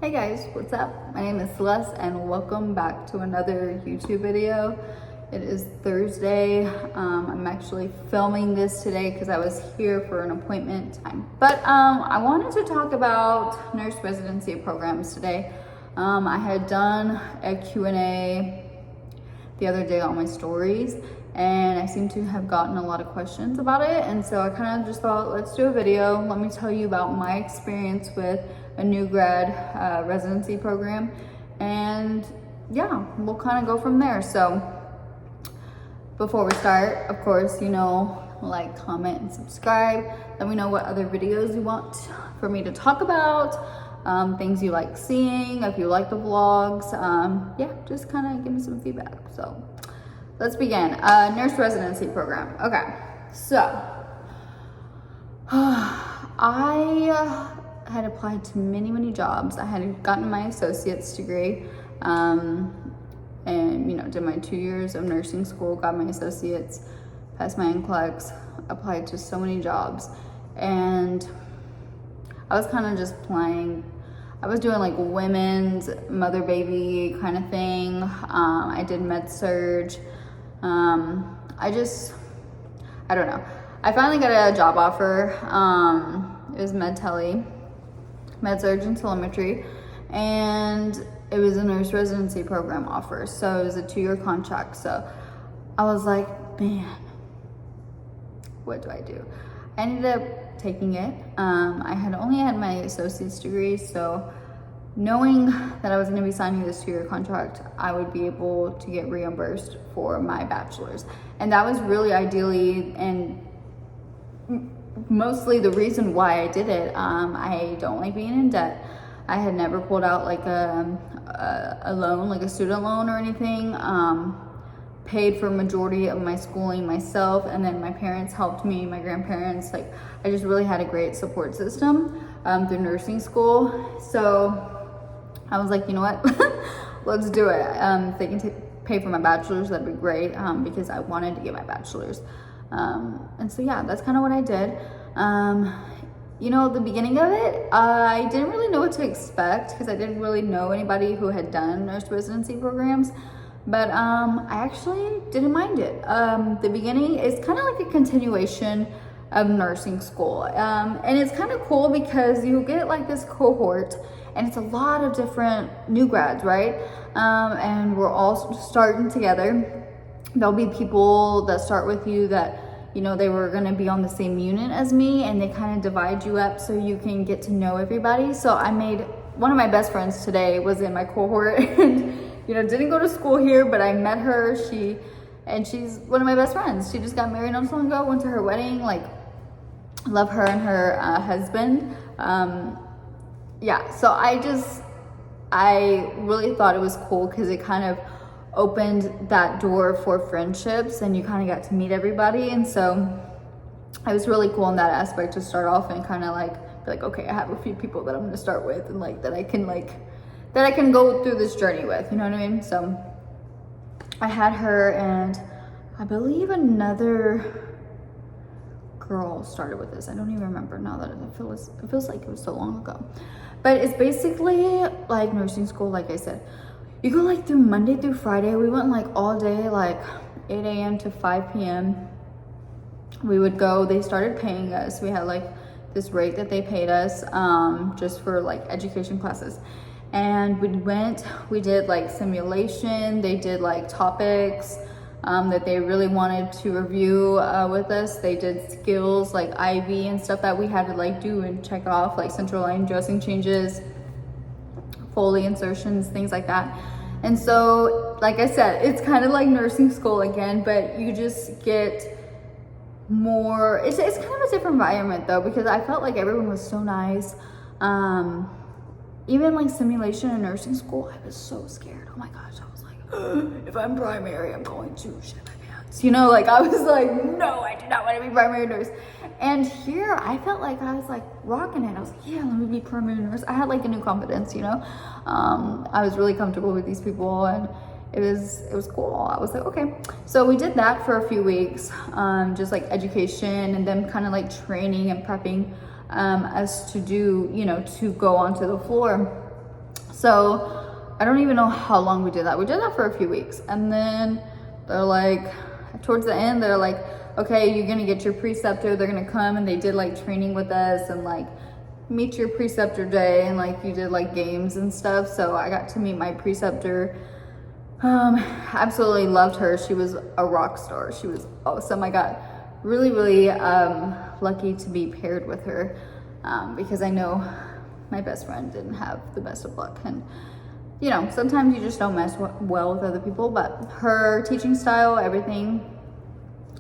Hey guys, what's up? My name is Celeste and welcome back to another YouTube video. It is Thursday. I'm actually filming this today because I was here for an appointment time. But I wanted to talk about nurse residency programs today. I had done a Q&A the other day on my stories and I seem to have gotten a lot of questions about it, and so I kind of just thought, let's do a video. Let me tell you about my experience with a new grad residency program, and yeah, we'll kind of go from there. So before we start, of course, like, comment, and subscribe. Let me know what other videos you want for me to talk about, things you like seeing, if you like the vlogs. Yeah, just kind of give me some feedback. So let's begin. Nurse residency program. Okay, so I had applied to many jobs. I had gotten my associate's degree, and did my 2 years of nursing school, got my associates, passed my NCLEX, applied to so many jobs, and I was kind of just playing. I was doing like women's mother baby kind of thing. I did med surge. I don't know. I finally got a job offer. It was med tele, med surge and telemetry, and it was a nurse residency program offer. So it was a 2-year contract. So I was like, man, what do I do? I ended up taking it. I had only had my associate's degree, so knowing that I was going to be signing this 2-year contract, I would be able to get reimbursed for my bachelor's. And that was really ideally and mostly the reason why I did it. I don't like being in debt. I had never pulled out like a loan, like a student loan or anything. Paid for majority of my schooling myself, and then my parents helped me, my grandparents. Like, I just really had a great support system through nursing school. So I was like, you know what, let's do it. If they can pay for my bachelor's, that'd be great, because I wanted to get my bachelor's. And so yeah, that's kind of what I did. The beginning of it, I didn't really know what to expect because I didn't really know anybody who had done nurse residency programs. But I actually didn't mind it. The beginning is kind of like a continuation of nursing school. And it's kind of cool because you get like this cohort, and it's a lot of different new grads, right? And we're all starting together. There'll be people that start with you that, they were gonna be on the same unit as me, and they kind of divide you up so you can get to know everybody. So I made one of my best friends today was in my cohort, and didn't go to school here, but I met her. She's one of my best friends. She just got married not so long ago, went to her wedding. Like, love her and her husband. Yeah, so I really thought it was cool because it kind of opened that door for friendships, and you kind of got to meet everybody. And so it was really cool in that aspect to start off and kind of like be like, okay, I have a few people that I'm gonna start with, and like that I can go through this journey with, you know what I mean? So I had her, and I believe another girl started with this. I don't even remember now that it feels like it was so long ago. But it's basically like nursing school, like I said. You go like through Monday through Friday. We went like all day, like 8 a.m. to 5 p.m. We would go, they started paying us. We had like this rate that they paid us just for like education classes. And we did like simulation. They did like topics that they really wanted to review with us. They did skills like IV and stuff that we had to like do and check off, like central line dressing changes, Foley insertions, things like that. And so, like I said, it's kind of like nursing school again, but you just get more, it's kind of a different environment though, because I felt like everyone was so nice. Even like simulation in nursing school, I was so scared. Oh my gosh, I was like, if I'm primary, I'm going to shit my pants. I was like, no, I do not want to be primary nurse. And here, I felt like I was like rocking it. I was like, yeah, let me be primary nurse. I had like a new confidence, I was really comfortable with these people, and it was cool. I was like, okay. So we did that for a few weeks, just like education, and then kind of like training and prepping us to do, to go onto the floor. So I don't even know how long we did that. We did that for a few weeks. And then they're like, towards the end, they're like, okay, you're gonna get your preceptor. They're gonna come, and they did like training with us and like meet your preceptor day, and like you did like games and stuff. So I got to meet my preceptor. Absolutely loved her. She was a rock star. She was awesome. I got really, really lucky to be paired with her because I know my best friend didn't have the best of luck. And you know, sometimes you just don't mess well with other people, but her teaching style, everything,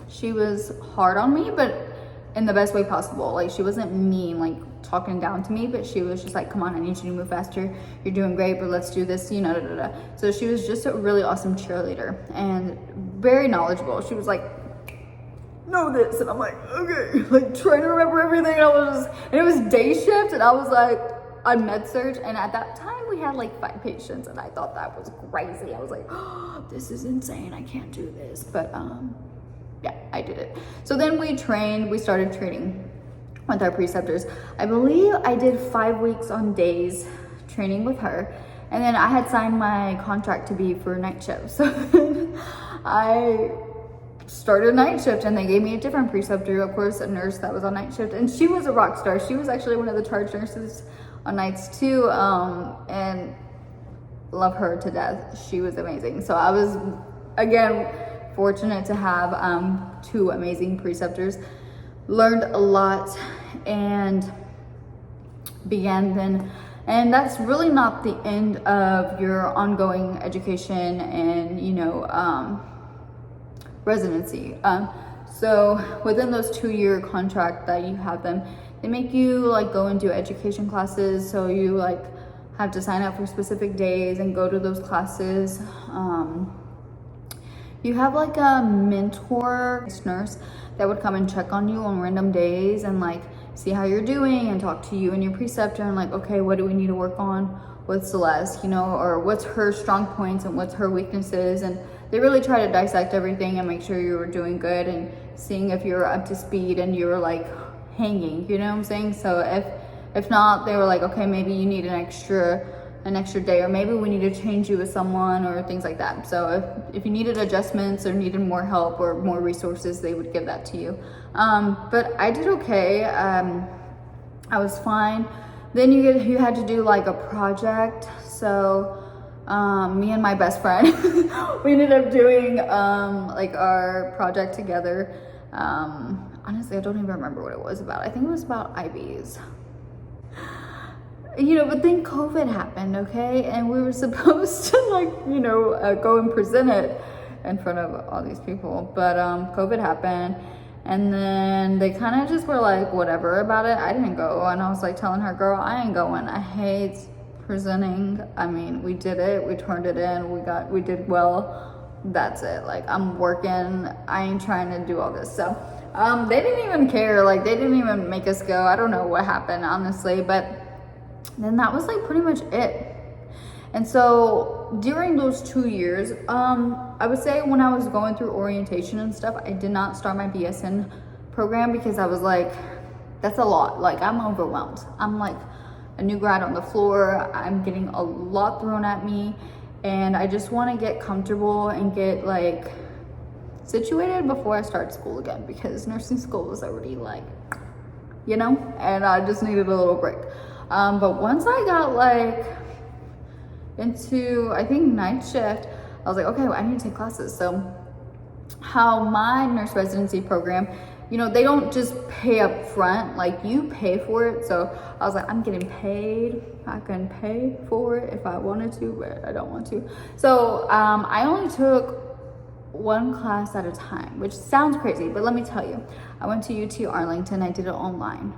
she was hard on me, but in the best way possible. Like, she wasn't mean, like talking down to me, but she was just like, come on, I need you to move faster. You're doing great, but let's do this, you know, da, da, da. So she was just a really awesome cheerleader and very knowledgeable. She was like, know this, and I'm like, okay, like trying to remember everything. And it was day shift, and I was like on med surg, and at that time we had like 5 patients, and I thought that was crazy. I was like, oh, this is insane, I can't do this. But yeah, I did it. So then we started training with our preceptors. I believe I did 5 weeks on days training with her, and then I had signed my contract to be for night shift. So I started night shift, and they gave me a different preceptor, of course, a nurse that was on night shift, and she was a rock star. She was actually one of the charge nurses on nights too, and love her to death. She was amazing. So I was, again, fortunate to have 2 amazing preceptors. Learned a lot and began then, and that's really not the end of your ongoing education and, you know, residency. So within those 2-year contract that you have them, they make you like go and do education classes. So you like have to sign up for specific days and go to those classes. You have like a mentor nurse that would come and check on you on random days and like see how you're doing and talk to you and your preceptor and like, okay, what do we need to work on with Celeste, you know, or what's her strong points and what's her weaknesses. And they really try to dissect everything and make sure you were doing good and seeing if you're up to speed and you're like hanging, you know what I'm saying? So if not, they were like, okay, maybe you need an extra day, or maybe we need to change you with someone or things like that. So if you needed adjustments or needed more help or more resources, they would give that to you. But I did okay. I was fine. Then you had to do like a project. So me and my best friend, we ended up doing like our project together. Honestly, I don't even remember what it was about. I think it was about IVs. You know, but then COVID happened, okay? And we were supposed to like, you know, go and present it in front of all these people. But COVID happened, and then they kind of just were like, whatever about it. I didn't go, and I was like telling her, girl, I ain't going. I hate presenting. I mean, we did it. We turned it in. We did well. That's it. Like, I'm working. I ain't trying to do all this. So they didn't even care. Like, they didn't even make us go. I don't know what happened, honestly, but then that was like pretty much it. And so during those 2 years, I would say when I was going through orientation and stuff, I did not start my BSN program because I was like, that's a lot. Like, I'm overwhelmed. I'm like a new grad on the floor. I'm getting a lot thrown at me, and I just want to get comfortable and get like situated before I start school again, because nursing school was already like, you know, and I just needed a little break. But once I got like into, I think, night shift, I was like, okay, well, I need to take classes. So how my nurse residency program, you know, they don't just pay up front, like you pay for it. So I was like, I'm getting paid. I can pay for it if I wanted to, but I don't want to. So I only took 1 class at a time, which sounds crazy, but let me tell you, I went to UT Arlington. I did it online.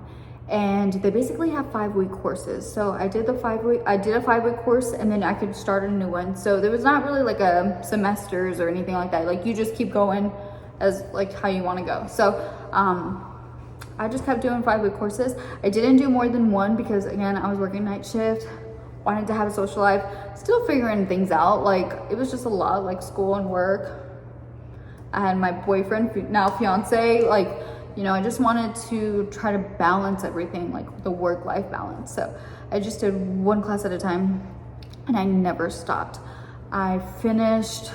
And they basically have 5-week courses. So I did a 5-week course, and then I could start a new one. So there was not really like a semesters or anything like that. Like, you just keep going as like how you want to go. So I just kept doing 5-week courses. I didn't do more than 1 because, again, I was working night shift, wanted to have a social life, still figuring things out. Like, it was just a lot, like school and work. I had my boyfriend, now fiance, like, you know, I just wanted to try to balance everything, like the work-life balance. So I just did 1 class at a time. and I never stopped. I finished,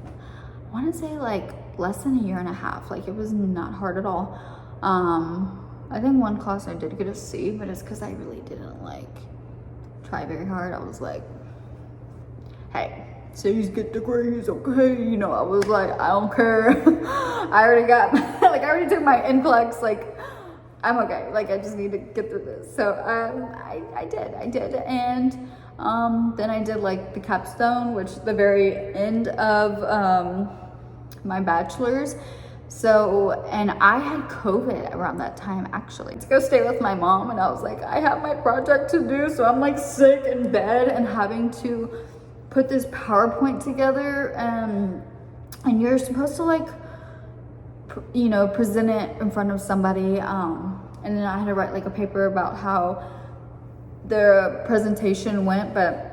I want to say like less than a year and a half. Like it was not hard at all. I think one class I did get a C, but it's because I really didn't like try very hard. I was like, hey, C's get degrees, okay? You know, I was like, I don't care. I already got, like, I already took my NCLEX, like, I'm okay. Like, I just need to get through this. So, I did. And then I did, like, the capstone, which the very end of my bachelor's. So, and I had COVID around that time, actually. To go stay with my mom, and I was like, I have my project to do, so I'm, like, sick in bed and having to put this PowerPoint together, and you're supposed to like, you know, present it in front of somebody, and then I had to write like a paper about how the presentation went, but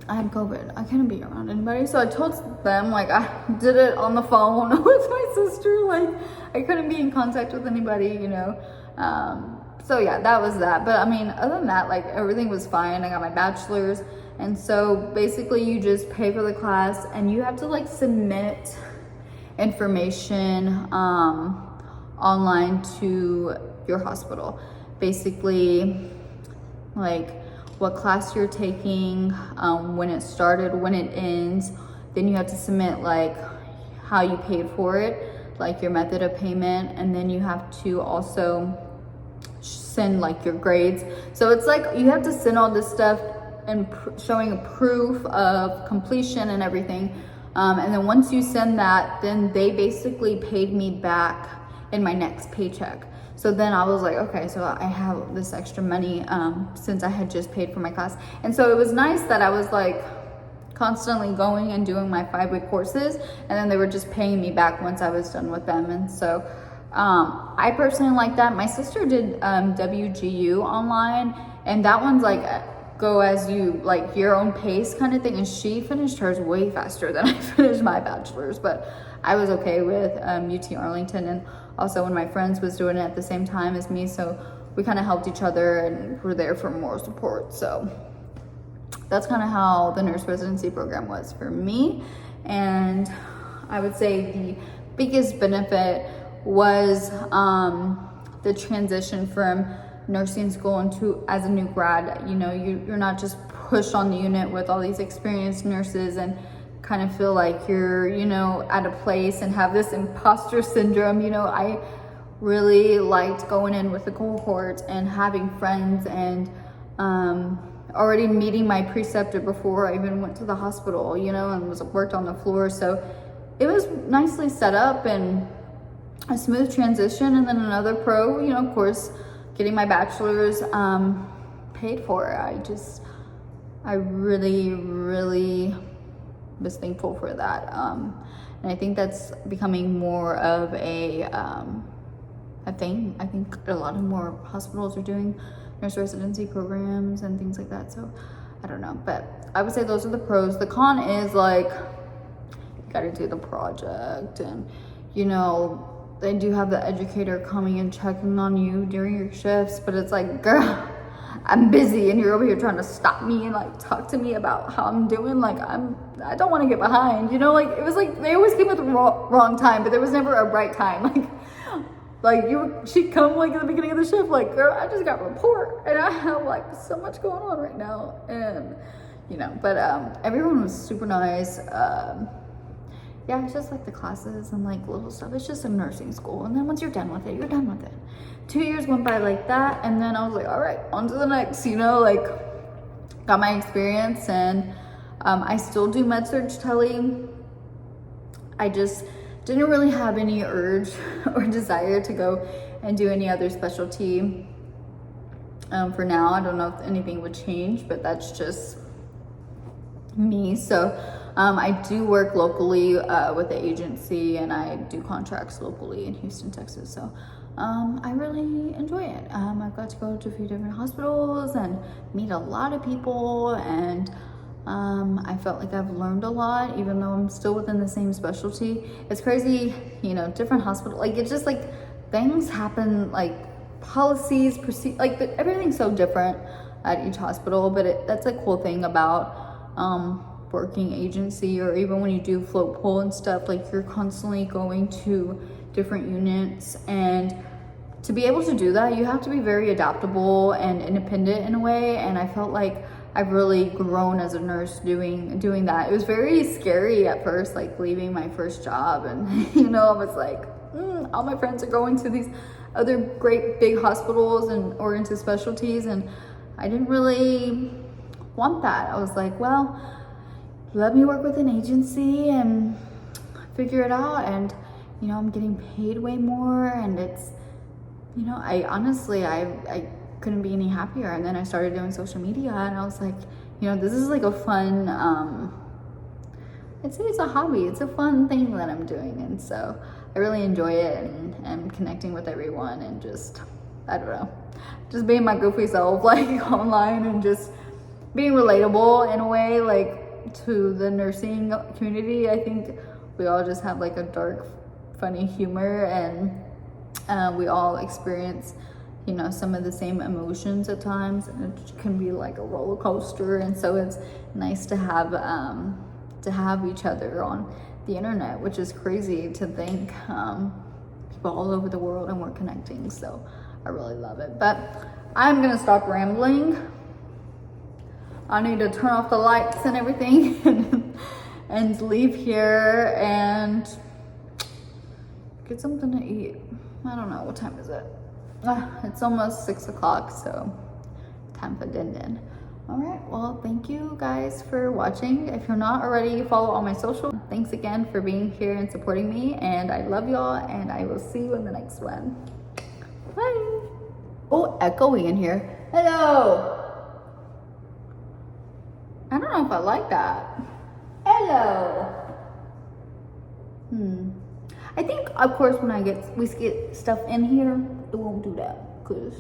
I had COVID. I couldn't be around anybody, so I told them like I did it on the phone with my sister. Like I couldn't be in contact with anybody, you know. So yeah, that was that. But I mean, other than that, like everything was fine. I got my bachelor's. And so basically you just pay for the class, and you have to like submit information online to your hospital. Basically like what class you're taking, when it started, when it ends. Then you have to submit like how you paid for it, like your method of payment. And then you have to also send like your grades. So it's like you have to send all this stuff and showing a proof of completion and everything. And then once you send that, then they basically paid me back in my next paycheck. So then I was like, okay, so I have this extra money since I had just paid for my class. And so it was nice that I was like constantly going and doing my 5-week courses, and then they were just paying me back once I was done with them. And so I personally like that. My sister did WGU online, and that one's like go as you like your own pace kind of thing, and she finished hers way faster than I finished my bachelor's. But I was okay with UT Arlington, and also one of my friends was doing it at the same time as me, so we kind of helped each other and were there for more support. So that's kind of how the nurse residency program was for me. And I would say the biggest benefit was the transition from nursing school into as a new grad. You know, you're not just pushed on the unit with all these experienced nurses and kind of feel like you're, you know, at a place and have this imposter syndrome. You know, I really liked going in with the cohort and having friends, and already meeting my preceptor before I even went to the hospital, you know, and worked on the floor. So it was nicely set up and a smooth transition. And then another pro, you know, of course, getting my bachelor's paid for. I really was thankful for that. And I think that's becoming more of a thing. I think a lot of more hospitals are doing nurse residency programs and things like that. So I don't know, but I would say those are the pros. The con is like, you gotta do the project, and you know, they do have the educator coming and checking on you during your shifts, but it's like, girl, I'm busy and you're over here trying to stop me and like talk to me about how I'm doing. Like I don't want to get behind, you know. Like it was like they always came at the wrong time, but there was never a right time. Like she'd come like at the beginning of the shift, like, girl, I just got a report and I have like so much going on right now, and you know. But everyone was super nice. Yeah, it's just like the classes and like little stuff. It's just a nursing school. And then once you're done with it, you're done with it. 2 years went by like that. And then I was like, all right, on to the next, you know, like got my experience. And I still do med-surg tele. I just didn't really have any urge or desire to go and do any other specialty for now. I don't know if anything would change, but that's just me. So I do work locally with the agency, and I do contracts locally in Houston, Texas. So I really enjoy it. I've got to go to a few different hospitals and meet a lot of people, and I felt like I've learned a lot, even though I'm still within the same specialty. It's crazy, you know, different hospital. Like it's just like things happen, like policies, everything's so different. at each hospital. But that's a cool thing about working agency, or even when you do float pool and stuff, like you're constantly going to different units, and to be able to do that, you have to be very adaptable and independent in a way. And I felt like I've really grown as a nurse doing that. It was very scary at first, like leaving my first job, and you know, I was like, all my friends are going to these other great big hospitals or into specialties, and I didn't really want that. I was like, well, let me work with an agency and figure it out. And you know, I'm getting paid way more, and it's, you know, I honestly I couldn't be any happier. And then I started doing social media, and I was like, you know, this is like a fun I'd say it's a hobby, it's a fun thing that I'm doing, and so I really enjoy it, and connecting with everyone, and just, I don't know, just being my goofy self, like online, and just being relatable in a way, like to the nursing community. I think we all just have like a dark, funny humor, and we all experience, you know, some of the same emotions at times, and it can be like a roller coaster. And so it's nice to have each other on the internet, which is crazy to think, people all over the world, and we're connecting. So I really love it. But I'm gonna stop rambling. I need to turn off the lights and everything and leave here and get something to eat. I don't know, what time is it? It's almost 6 o'clock, so time for din din. All right, well, thank you guys for watching. If you're not already, follow all my social. Thanks again for being here and supporting me, and I love y'all, and I will see you in the next one. Bye. Oh, echoey in here. Hello. I don't know if I like that. Hello. I think, of course, when we get stuff in here, it won't do that, because